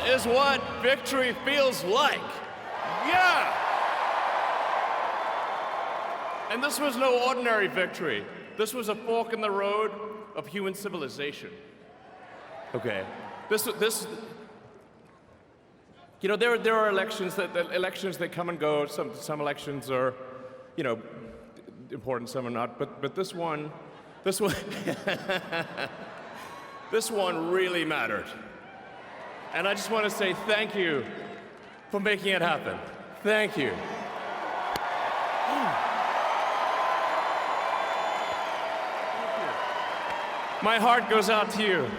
is what victory feels like. Yeah! And this was no ordinary victory. This was a fork in the road of human civilization. Okay. You know, there are elections that come and go. Some elections are, you know, important, some are not. But this one, this one really mattered. And I just want to say thank you for making it happen. Thank you. My heart goes out to you.